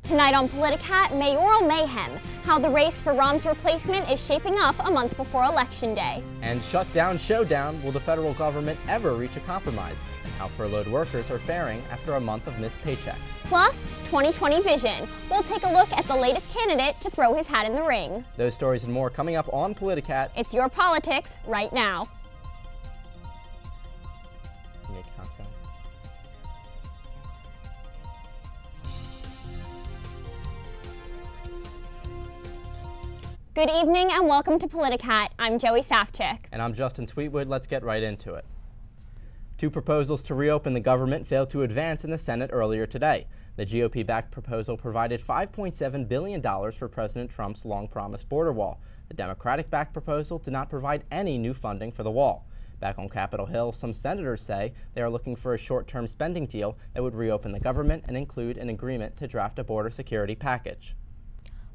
Tonight on Politicat, mayoral mayhem, how the race for Rahm's replacement is shaping up a month before Election Day. And shutdown showdown, will the federal government ever reach a compromise? And how furloughed workers are faring after a month of missed paychecks. Plus, 2020 vision. We'll take a look at the latest candidate to throw his hat in the ring. Those stories and more coming up on Politicat. It's your politics right now. Give me a countdown. Good evening and welcome to Politicat. I'm Joey Safchik. And I'm Justin Sweetwood. Let's get right into it. Two proposals to reopen the government failed to advance in the Senate earlier today. The GOP-backed proposal provided $5.7 billion for President Trump's long-promised border wall. The Democratic-backed proposal did not provide any new funding for the wall. Back on Capitol Hill, some senators say they are looking for a short-term spending deal that would reopen the government and include an agreement to draft a border security package.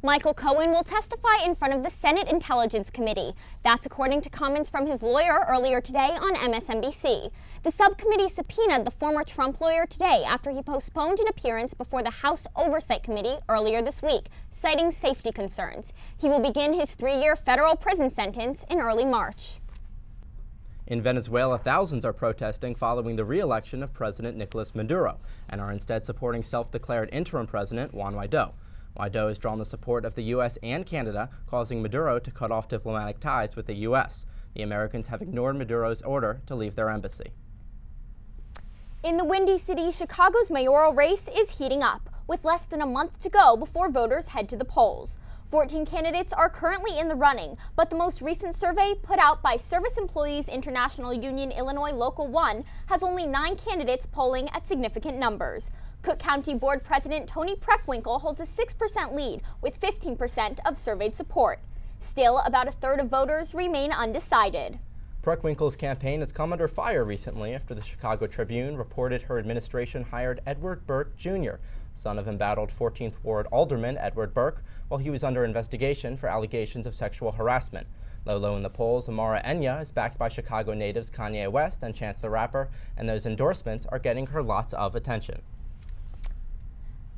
Michael Cohen will testify in front of the Senate Intelligence Committee. That's according to comments from his lawyer earlier today on MSNBC. The subcommittee subpoenaed the former Trump lawyer today after he postponed an appearance before the House Oversight Committee earlier this week, citing safety concerns. He will begin his 3-year federal prison sentence in early March. In Venezuela, thousands are protesting following the re-election of President Nicolas Maduro and are instead supporting self-declared interim president Juan Guaidó. Guaidó has drawn the support of the U.S. and Canada, causing Maduro to cut off diplomatic ties with the U.S. The Americans have ignored Maduro's order to leave their embassy. In the Windy City, Chicago's mayoral race is heating up, with less than a month to go before voters head to the polls. 14 candidates are currently in the running, but the most recent survey put out by Service Employees International Union Illinois Local 1 has only 9 candidates polling at significant numbers. Cook County Board President Tony Preckwinkle holds a 6% lead with 15% of surveyed support. Still, about a third of voters remain undecided. Preckwinkle's campaign has come under fire recently after the Chicago Tribune reported her administration hired Edward Burke Jr., son of embattled 14th Ward Alderman Edward Burke, while he was under investigation for allegations of sexual harassment. Low in the polls, Amara Enya is backed by Chicago natives Kanye West and Chance the Rapper, and those endorsements are getting her lots of attention.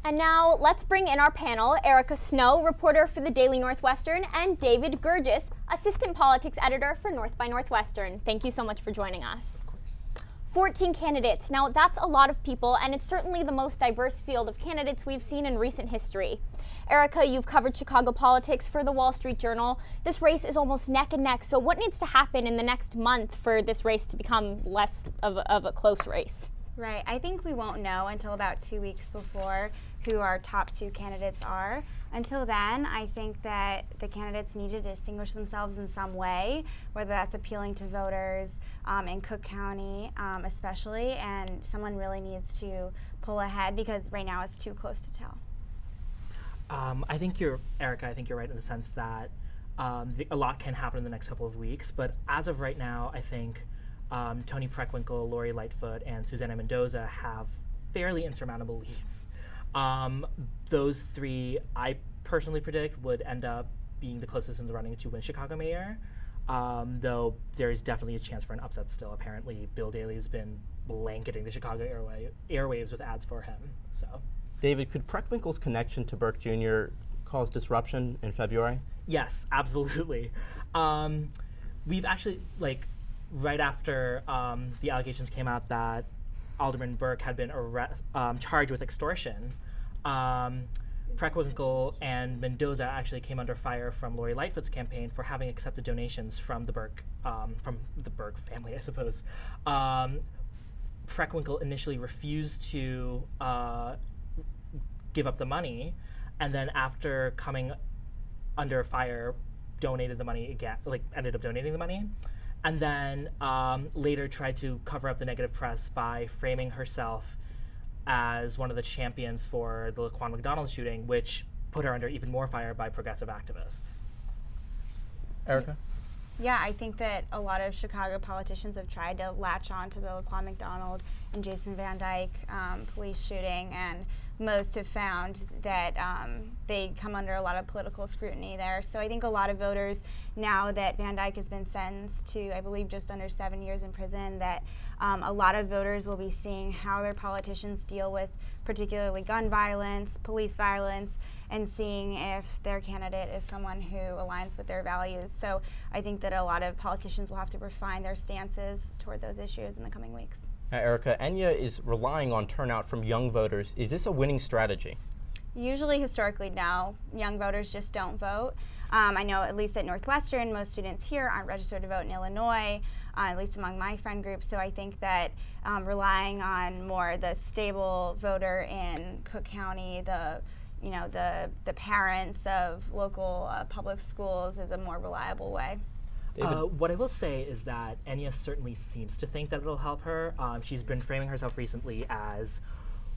And now let's bring in our panel, Erica Snow, reporter for the Daily Northwestern, and David Gurgis, assistant politics editor for North by Northwestern. Thank you so much for joining us. Of course. 14 candidates. Now that's a lot of people, and it's certainly the most diverse field of candidates we've seen in recent history. Erica, you've covered Chicago politics for the Wall Street Journal. This race is almost neck and neck, so what needs to happen in the next month for this race to become less of a close race? Right. I think we won't know until about 2 weeks before who our top 2 candidates are. Until then, I think that the candidates need to distinguish themselves in some way, whether that's appealing to voters in Cook County especially, and someone really needs to pull ahead because right now it's too close to tell. Erica, I think you're right in the sense that a lot can happen in the next couple of weeks, but as of right now, I think Tony Preckwinkle, Lori Lightfoot, and Susana Mendoza have fairly insurmountable leads. Those 3, I personally predict, would end up being the closest in the running to win Chicago mayor, though there is definitely a chance for an upset still. Apparently, Bill Daley's been blanketing the Chicago airwaves with ads for him. So, David, could Preckwinkle's connection to Burke Jr. cause disruption in February? Yes, absolutely. We've actually, right after the allegations came out that Alderman Burke had been charged with extortion, Preckwinkle and Mendoza actually came under fire from Lori Lightfoot's campaign for having accepted donations from the Burke family, I suppose. Preckwinkle initially refused to give up the money, and then after coming under fire, donated the money again, ended up donating the money. And then later tried to cover up the negative press by framing herself as one of the champions for the Laquan McDonald shooting, which put her under even more fire by progressive activists. Erica? Yeah, I think that a lot of Chicago politicians have tried to latch on to the Laquan McDonald and Jason Van Dyke police shooting and most have found that they come under a lot of political scrutiny there. So I think a lot of voters, now that Van Dyke has been sentenced to, I believe, just under 7 years in prison, that a lot of voters will be seeing how their politicians deal with particularly gun violence, police violence, and seeing if their candidate is someone who aligns with their values. So I think that a lot of politicians will have to refine their stances toward those issues in the coming weeks. Now, Erica, Enya is relying on turnout from young voters. Is this a winning strategy? Usually, historically, no. Young voters just don't vote. I know, at least at Northwestern, most students here aren't registered to vote in Illinois, at least among my friend group. So I think that relying on more the stable voter in Cook County, the parents of local public schools, is a more reliable way. What I will say is that Enya certainly seems to think that it'll help her. She's been framing herself recently as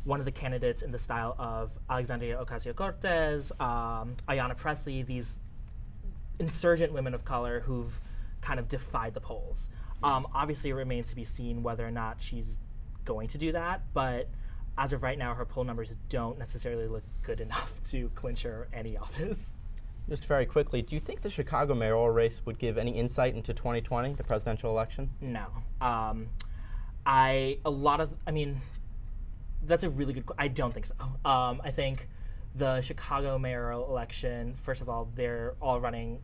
one of the candidates in the style of Alexandria Ocasio-Cortez, Ayanna Pressley, these insurgent women of color who've kind of defied the polls. Obviously, it remains to be seen whether or not she's going to do that, but as of right now, her poll numbers don't necessarily look good enough to clinch her any office. Just very quickly, do you think the Chicago mayoral race would give any insight into 2020, the presidential election? No. That's a really good I don't think so. I think the Chicago mayoral election, first of all, they're all running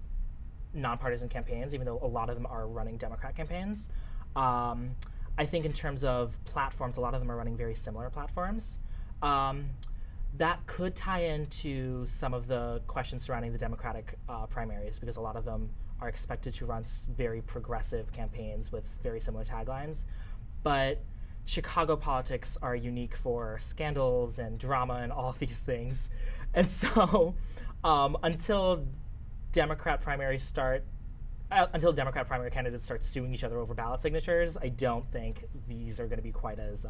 nonpartisan campaigns, even though a lot of them are running Democrat campaigns. I think in terms of platforms, a lot of them are running very similar platforms. That could tie into some of the questions surrounding the Democratic primaries, because a lot of them are expected to run very progressive campaigns with very similar taglines. But Chicago politics are unique for scandals and drama and all of these things. And so until Democrat primary candidates start suing each other over ballot signatures, I don't think these are going to be quite as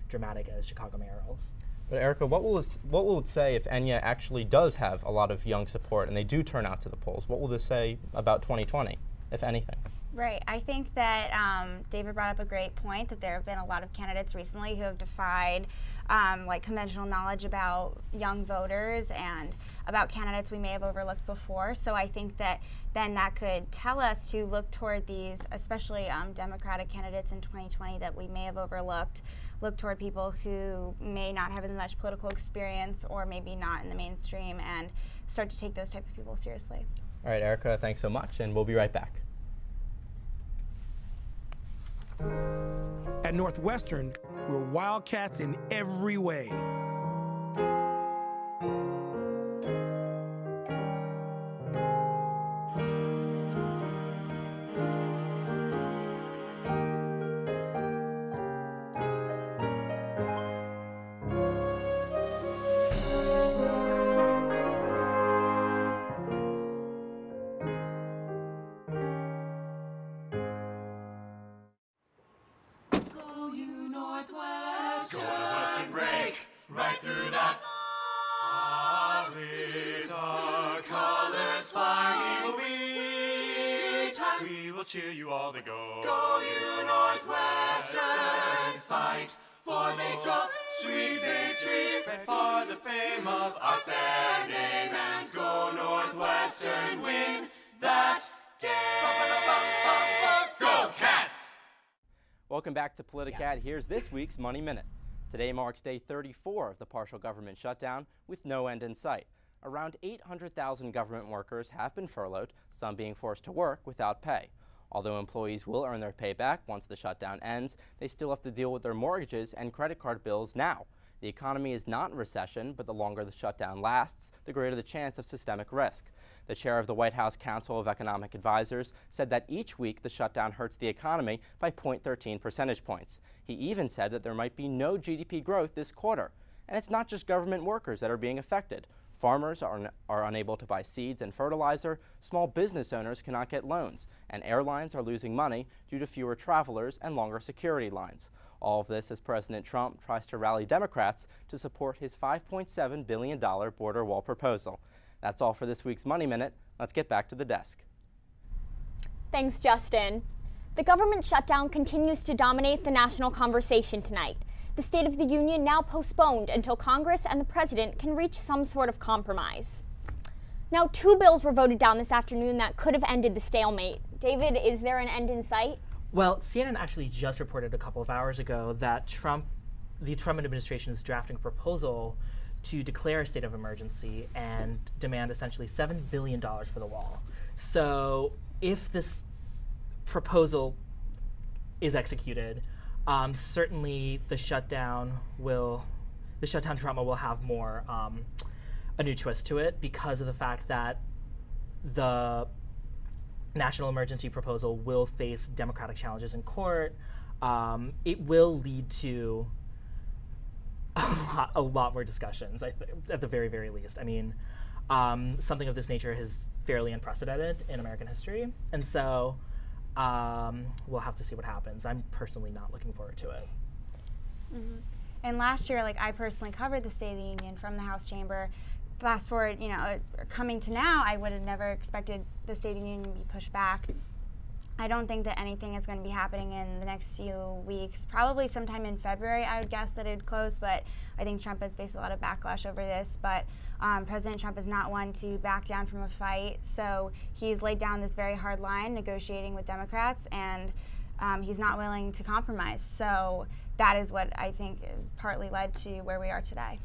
dramatic as Chicago mayorals. But Erica, what will it say if Enya actually does have a lot of young support and they do turn out to the polls? What will this say about 2020, if anything? Right. I think that David brought up a great point, that there have been a lot of candidates recently who have defied conventional knowledge about young voters and about candidates we may have overlooked before. So I think that then that could tell us to look toward these, especially Democratic candidates in 2020 that we may have overlooked, look toward people who may not have as much political experience or maybe not in the mainstream, and start to take those type of people seriously. All right, Erica, thanks so much, and we'll be right back. At Northwestern, we're Wildcats in every way. Northwestern break right through that. With our colors flying, we will cheer you all to go. Go you Northwestern, fight for victory, sweet victory, for the fame of our fair name, and go Northwestern, win that game. Go Cats! Welcome back to Politicat. Here's this week's Money Minute. Today marks day 34 of the partial government shutdown, with no end in sight. Around 800,000 government workers have been furloughed, some being forced to work without pay. Although employees will earn their pay back once the shutdown ends, they still have to deal with their mortgages and credit card bills now. The economy is not in recession, but the longer the shutdown lasts, the greater the chance of systemic risk. The chair of the White House Council of Economic Advisors said that each week the shutdown hurts the economy by 0.13 percentage points. He even said that there might be no GDP growth this quarter. And it's not just government workers that are being affected. Farmers are unable to buy seeds and fertilizer, small business owners cannot get loans, and airlines are losing money due to fewer travelers and longer security lines. All of this as President Trump tries to rally Democrats to support his $5.7 billion border wall proposal. That's all for this week's Money Minute. Let's get back to the desk. Thanks, Justin. The government shutdown continues to dominate the national conversation tonight. The State of the Union now postponed until Congress and the president can reach some sort of compromise. Now, 2 bills were voted down this afternoon that could have ended the stalemate. David, is there an end in sight? Well, CNN actually just reported a couple of hours ago that the Trump administration is drafting a proposal to declare a state of emergency and demand essentially $7 billion for the wall. So if this proposal is executed, certainly the shutdown drama will have more a new twist to it because of the fact that the national emergency proposal will face Democratic challenges in court. It will lead to a lot more discussions, I think, at the very, very least. I mean, something of this nature is fairly unprecedented in American history, and so we'll have to see what happens. I'm personally not looking forward to it. Mm-hmm. And last year, I personally covered the State of the Union from the House chamber. Fast forward, coming to now, I would have never expected the State of the Union to be pushed back. I don't think that anything is going to be happening in the next few weeks. Probably sometime in February, I would guess that it would close, but I think Trump has faced a lot of backlash over this. But President Trump is not one to back down from a fight, so he's laid down this very hard line negotiating with Democrats, and he's not willing to compromise. So that is what I think is partly led to where we are today.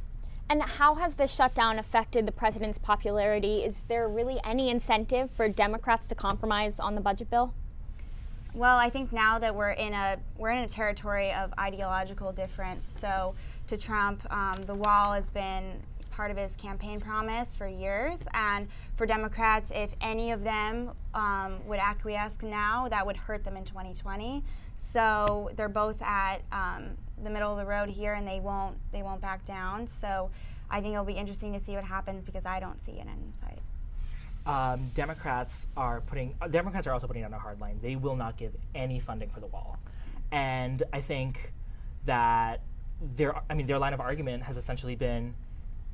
And how has this shutdown affected the president's popularity? Is there really any incentive for Democrats to compromise on the budget bill? Well, I think now that we're in a territory of ideological difference. So to Trump, the wall has been part of his campaign promise for years, and for Democrats, if any of them would acquiesce now, that would hurt them in 2020. So they're both at the middle of the road here, and they won't back down. So I think it'll be interesting to see what happens because I don't see an end in sight. Democrats are also putting down a hard line. They will not give any funding for the wall, and I think that their line of argument has essentially been,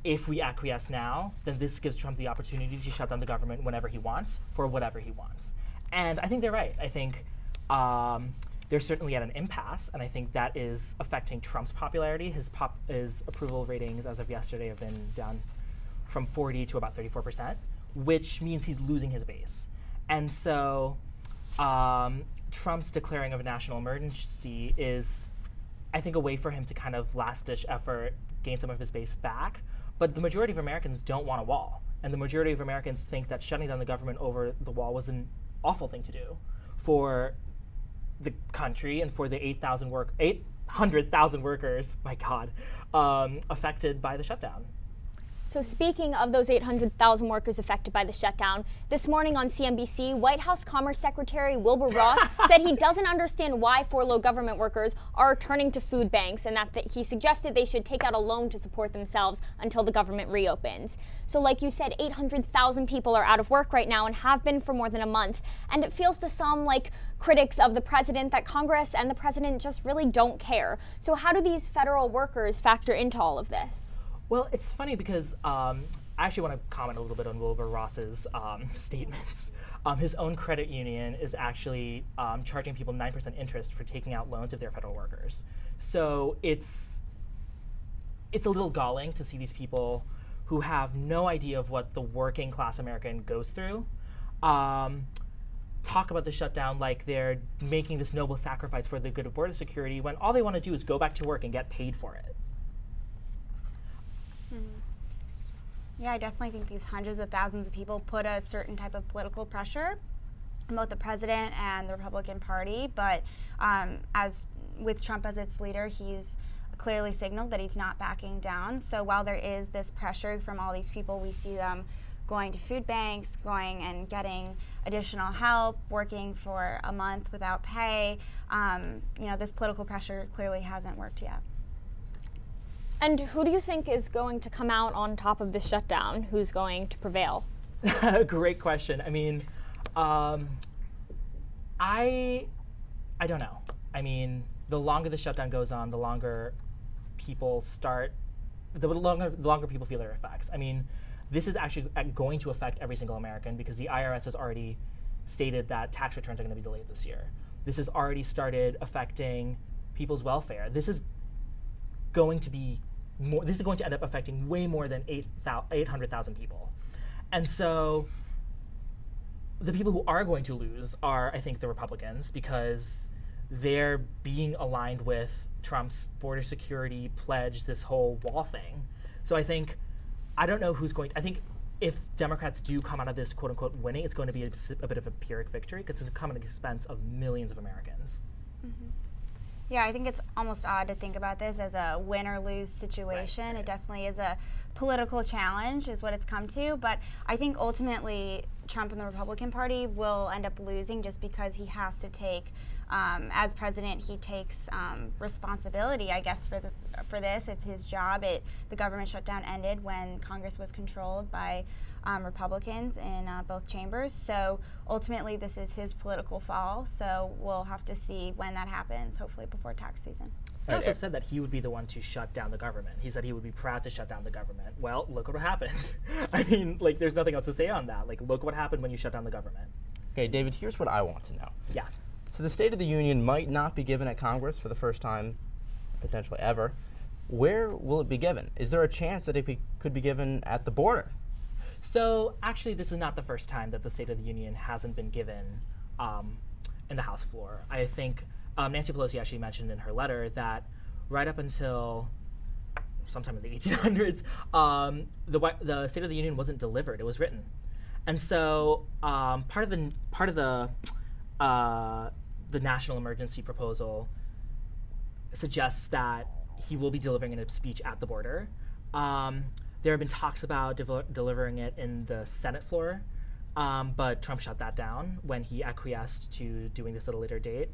if we acquiesce now, then this gives Trump the opportunity to shut down the government whenever he wants for whatever he wants. And I think they're right. I think they're certainly at an impasse, and I think that is affecting Trump's popularity. His approval ratings as of yesterday have been down from 40 to about 34%, which means he's losing his base. And so Trump's declaring of a national emergency is, I think, a way for him to kind of last-ditch effort, gain some of his base back. But the majority of Americans don't want a wall. And the majority of Americans think that shutting down the government over the wall was an awful thing to do for the country and for the 800,000 workers, my God, affected by the shutdown. So speaking of those 800,000 workers affected by the shutdown, this morning on CNBC, White House Commerce Secretary Wilbur Ross said he doesn't understand why furloughed government workers are turning to food banks, and that he suggested they should take out a loan to support themselves until the government reopens. So like you said, 800,000 people are out of work right now and have been for more than a month, and it feels to some like critics of the president that Congress and the president just really don't care. So how do these federal workers factor into all of this? Well, it's funny because I actually want to comment a little bit on Wilbur Ross's statements. His own credit union is actually charging people 9% interest for taking out loans if they're federal workers. So it's a little galling to see these people who have no idea of what the working class American goes through talk about the shutdown like they're making this noble sacrifice for the good of border security when all they want to do is go back to work and get paid for it. Yeah, I definitely think these hundreds of thousands of people put a certain type of political pressure on both the president and the Republican Party. But as with Trump as its leader, he's clearly signaled that he's not backing down. So while there is this pressure from all these people, we see them going to food banks, going and getting additional help, working for a month without pay. This political pressure clearly hasn't worked yet. And who do you think is going to come out on top of this shutdown? Who's going to prevail? Great question. I mean, I don't know. I mean, the longer the shutdown goes on, the longer people the longer people feel their effects. I mean, this is actually going to affect every single American because the IRS has already stated that tax returns are going to be delayed this year. This has already started affecting people's welfare. This is going to be more. This is going to end up affecting way more than 800,000 people, and so the people who are going to lose are, I think, the Republicans, because they're being aligned with Trump's border security pledge, this whole wall thing. So I don't know who's going to, I think if Democrats do come out of this quote unquote winning, it's going to be a bit of a Pyrrhic victory because it's going to come at the expense of millions of Americans. Mm-hmm. Yeah, I think it's almost odd to think about this as a win or lose situation. Right. It definitely is a political challenge is what it's come to, but I think ultimately Trump and the Republican Party will end up losing just because he has to take, as president, he takes responsibility, I guess, for this. It's his job. The government shutdown ended when Congress was controlled by Republicans in both chambers. So ultimately, this is his political fall. So we'll have to see when that happens, hopefully before tax season. He also said that he would be the one to shut down the government. He said he would be proud to shut down the government. Well, look what happened. I mean, like, there's nothing else to say on that. Like, look what happened when you shut down the government. Okay, David, here's what I want to know. Yeah. So the State of the Union might not be given at Congress for the first time, potentially ever. Where will it be given? Is there a chance that it could be given at the border? So actually, this is not the first time that the State of the Union hasn't been given in the House floor. I think Nancy Pelosi actually mentioned in her letter that right up until sometime in the 1800s, the State of the Union wasn't delivered; it was written, and so part of the national emergency proposal suggests that he will be delivering a speech at the border. There have been talks about delivering it in the Senate floor, but Trump shut that down when he acquiesced to doing this at a later date.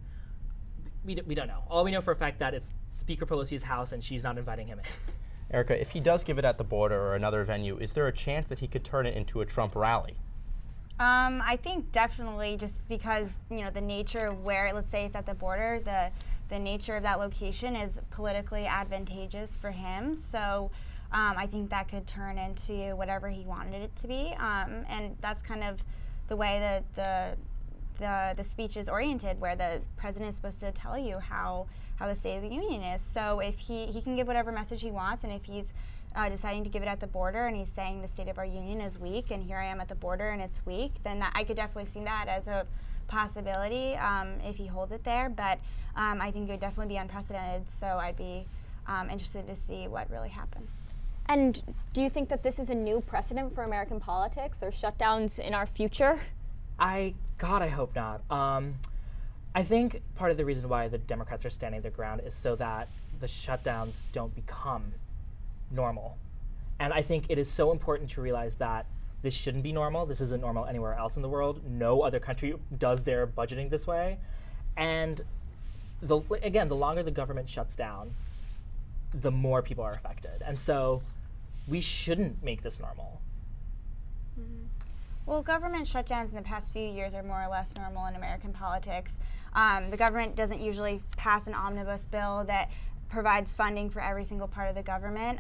We don't know. All we know for a fact that it's Speaker Pelosi's house and she's not inviting him in. Erica, if he does give it at the border or another venue, is there a chance that he could turn it into a Trump rally? I think definitely, just because the nature of where, let's say it's at the border, the nature of that location is politically advantageous for him. So I think that could turn into whatever he wanted it to be, and that's kind of the way that the speech is oriented, where the president is supposed to tell you how the State of the Union is. So if he can give whatever message he wants, and if he's deciding to give it at the border and he's saying the state of our union is weak and here I am at the border and it's weak, then I could definitely see that as a possibility if he holds it there. But I think it would definitely be unprecedented, so I'd be interested to see what really happens. And do you think that this is a new precedent for American politics or shutdowns in our future? I hope not. I think part of the reason why the Democrats are standing their ground is so that the shutdowns don't become normal. And I think it is so important to realize that this shouldn't be normal. This isn't normal anywhere else in the world. No other country does their budgeting this way. And the longer the government shuts down, the more people are affected. And so we shouldn't make this normal. Mm-hmm. Well, government shutdowns in the past few years are more or less normal in American politics. The government doesn't usually pass an omnibus bill that provides funding for every single part of the government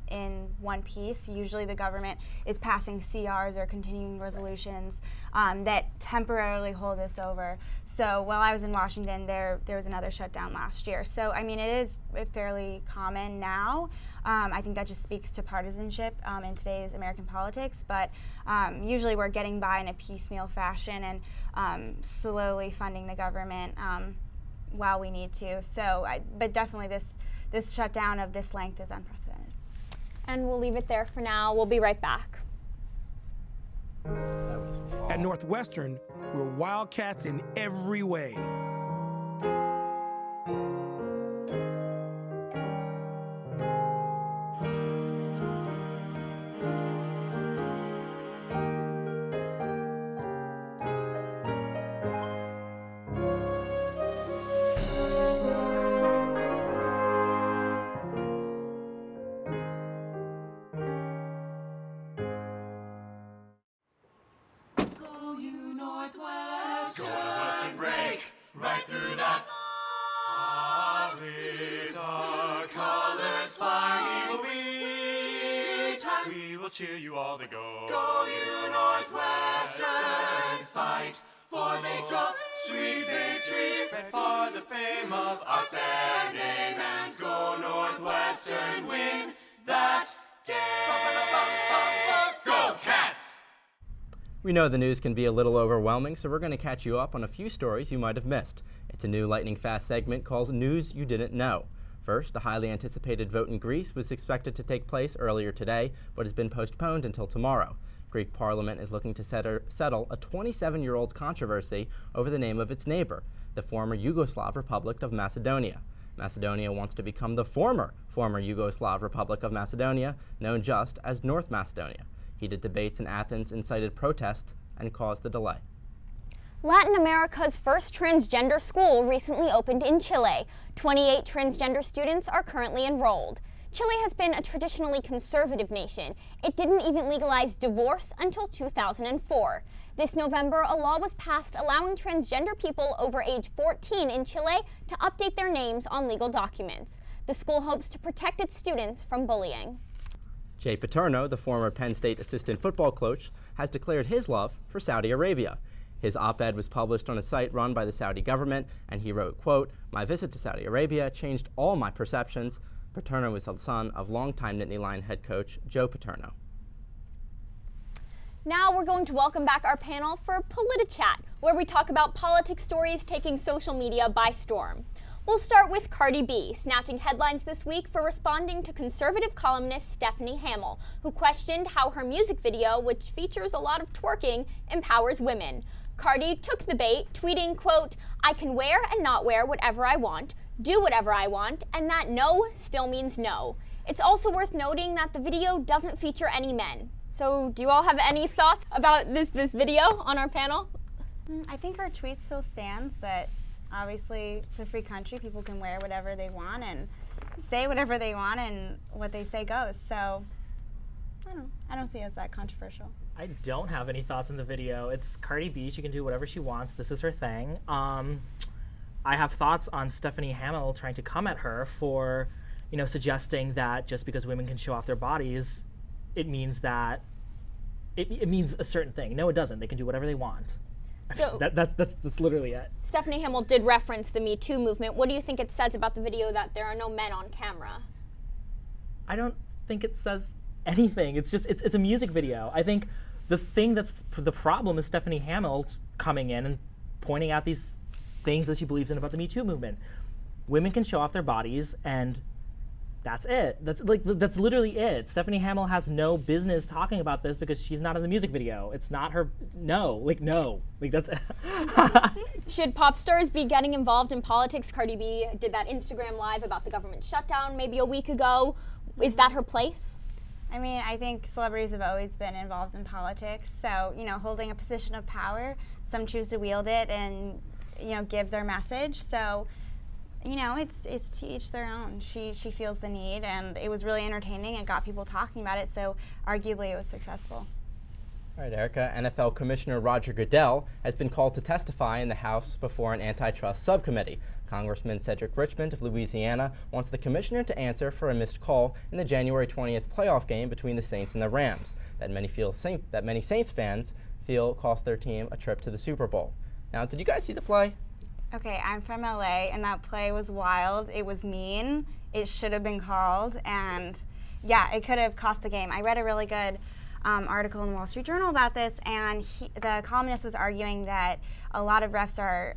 in one piece. Usually the government is passing CRs or continuing resolutions that temporarily hold us over. So while I was in Washington, there was another shutdown last year. So I mean, it is fairly common now. I think that just speaks to partisanship in today's American politics, but usually we're getting by in a piecemeal fashion and slowly funding the government while we need to. So, but definitely this shutdown of this length is unprecedented. And we'll leave it there for now. We'll be right back. At Northwestern, we're Wildcats in every way. Northwestern, break right through that. With our colors flying, we will cheer you all the go. Go you Northwestern, fight for they draw sweet victories. Spread for the fame of our fair name, and go Northwestern, win that game. Go Cats! We know the news can be a little overwhelming, so we're going to catch you up on a few stories you might have missed. It's a new lightning fast segment called News You Didn't Know. First, a highly anticipated vote in Greece was expected to take place earlier today, but has been postponed until tomorrow. Greek parliament is looking to settle a 27-year-old's controversy over the name of its neighbor, the former Yugoslav Republic of Macedonia. Macedonia wants to become the former Yugoslav Republic of Macedonia, known just as North Macedonia. Heated debates in Athens incited protests and caused the delay. Latin America's first transgender school recently opened in Chile. 28 transgender students are currently enrolled. Chile has been a traditionally conservative nation. It didn't even legalize divorce until 2004. This November, a law was passed allowing transgender people over age 14 in Chile to update their names on legal documents. The school hopes to protect its students from bullying. Jay Paterno, the former Penn State assistant football coach, has declared his love for Saudi Arabia. His op-ed was published on a site run by the Saudi government, and he wrote, quote, "My visit to Saudi Arabia changed all my perceptions." Paterno is the son of longtime Nittany Lion head coach Joe Paterno. Now we're going to welcome back our panel for Politicat, where we talk about politics stories taking social media by storm. We'll start with Cardi B, snatching headlines this week for responding to conservative columnist Stephanie Hamill, who questioned how her music video, which features a lot of twerking, empowers women. Cardi took the bait, tweeting, quote, "I can wear and not wear whatever I want, do whatever I want, and that no still means no." It's also worth noting that the video doesn't feature any men. So do you all have any thoughts about this video on our panel? I think our tweet still stands that obviously it's a free country. People can wear whatever they want and say whatever they want, and what they say goes. So I don't see it as that controversial. I don't have any thoughts on the video. It's Cardi B. She can do whatever she wants. This is her thing. I have thoughts on Stephanie Hamill trying to come at her for, suggesting that just because women can show off their bodies, it means that it means a certain thing. No, it doesn't. They can do whatever they want. So That's literally it. Stephanie Hamill did reference the Me Too movement. What do you think it says about the video that there are no men on camera? I don't think it says anything. It's just it's a music video. I think the thing that's the problem is Stephanie Hamill coming in and pointing out these things that she believes in about the Me Too movement. Women can show off their bodies, and that's it. That's literally it. Stephanie Hamill has no business talking about this because she's not in the music video. It's not her. No. That's. Should pop stars be getting involved in politics? Cardi B did that Instagram live about the government shutdown maybe a week ago. Is that her place? I mean, I think celebrities have always been involved in politics. So, holding a position of power, some choose to wield it and, give their message. So, it's to each their own. She feels the need, and it was really entertaining and got people talking about it. So, arguably, it was successful. All right, Erica. NFL Commissioner Roger Goodell has been called to testify in the House before an antitrust subcommittee. Congressman Cedric Richmond of Louisiana wants the commissioner to answer for a missed call in the January 20th playoff game between the Saints and the Rams that many Saints fans feel cost their team a trip to the Super Bowl. Now, did you guys see the play? Okay, I'm from LA, and that play was wild. It was mean. It should have been called, and yeah, it could have cost the game. I read a really good article in the Wall Street Journal about this, and the columnist was arguing that a lot of refs are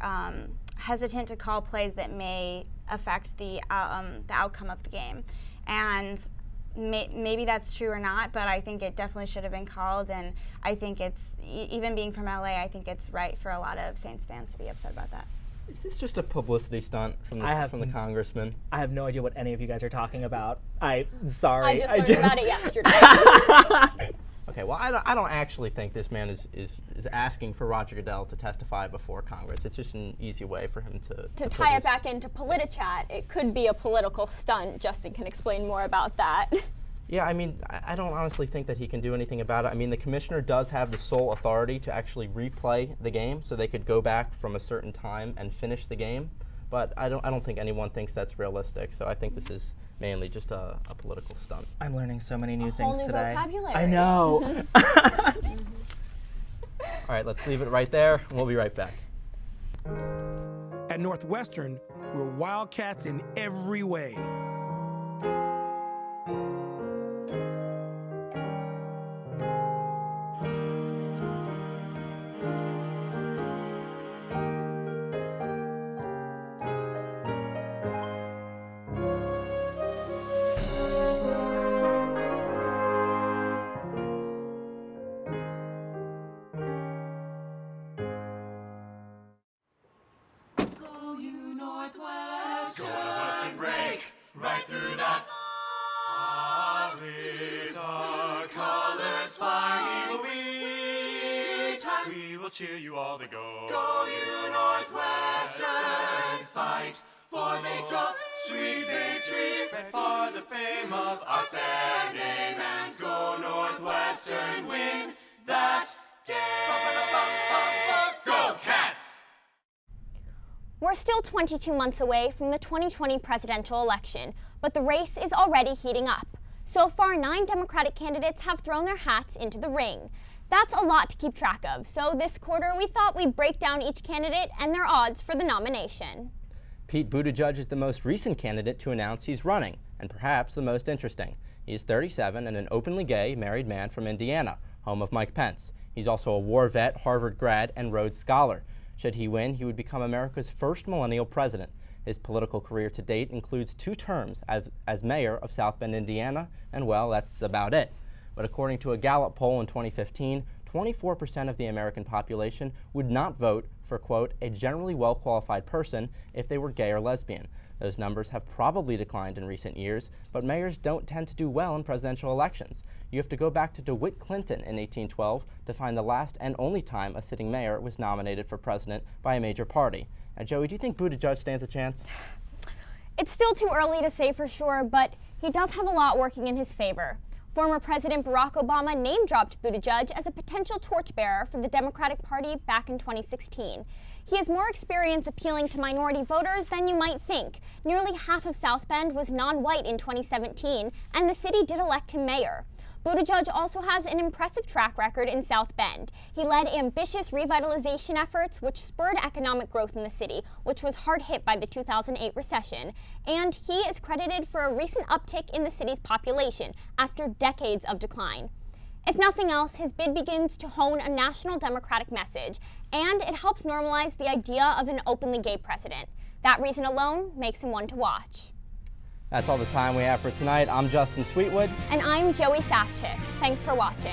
hesitant to call plays that may affect the outcome of the game. And maybe that's true or not, but I think it definitely should have been called, and I think it's, even being from LA, I think it's right for a lot of Saints fans to be upset about that. Is this just a publicity stunt from the congressman? I have no idea what any of you guys are talking about. Sorry. I just learned about it yesterday. Okay, well, I don't actually think this man is asking for Roger Goodell to testify before Congress. It's just an easy way for him to tie it back into Politicat. It could be a political stunt. Justin can explain more about that. Yeah, I mean, I don't honestly think that he can do anything about it. I mean, the commissioner does have the sole authority to actually replay the game, so they could go back from a certain time and finish the game. But I don't think anyone thinks that's realistic. So I think this is mainly just a political stunt. I'm learning so many new A things whole new today. vocabulary. I know. All right, let's leave it right there, and we'll be right back. At Northwestern, we're Wildcats in every way. Go you Northwestern. Go Northwestern, break right through that. With our colors flying, we will cheer you all the go. Go you Northwestern, fight for victory, sweet victory, spread for the fame of our fair name, and go Northwestern, win that game. Go Cats! We're still 22 months away from the 2020 presidential election, but the race is already heating up. So far, 9 Democratic candidates have thrown their hats into the ring. That's a lot to keep track of, so this quarter we thought we'd break down each candidate and their odds for the nomination. Pete Buttigieg is the most recent candidate to announce he's running, and perhaps the most interesting. He's 37 and an openly gay, married man from Indiana, home of Mike Pence. He's also a war vet, Harvard grad, and Rhodes Scholar. Should he win, he would become America's first millennial president. His political career to date includes 2 terms as mayor of South Bend, Indiana, and well, that's about it. But according to a Gallup poll in 2015, 24% of the American population would not vote for, quote, a generally well-qualified person if they were gay or lesbian. Those numbers have probably declined in recent years, but mayors don't tend to do well in presidential elections. You have to go back to DeWitt Clinton in 1812 to find the last and only time a sitting mayor was nominated for president by a major party. Now, Joey, do you think Buttigieg stands a chance? It's still too early to say for sure, but he does have a lot working in his favor. Former President Barack Obama name-dropped Buttigieg as a potential torchbearer for the Democratic Party back in 2016. He has more experience appealing to minority voters than you might think. Nearly half of South Bend was non-white in 2017, and the city did elect him mayor. Buttigieg also has an impressive track record in South Bend. He led ambitious revitalization efforts which spurred economic growth in the city, which was hard hit by the 2008 recession. And he is credited for a recent uptick in the city's population after decades of decline. If nothing else, his bid begins to hone a national Democratic message, and it helps normalize the idea of an openly gay president. That reason alone makes him one to watch. That's all the time we have for tonight. I'm Justin Sweetwood. And I'm Joey Safchik. Thanks for watching.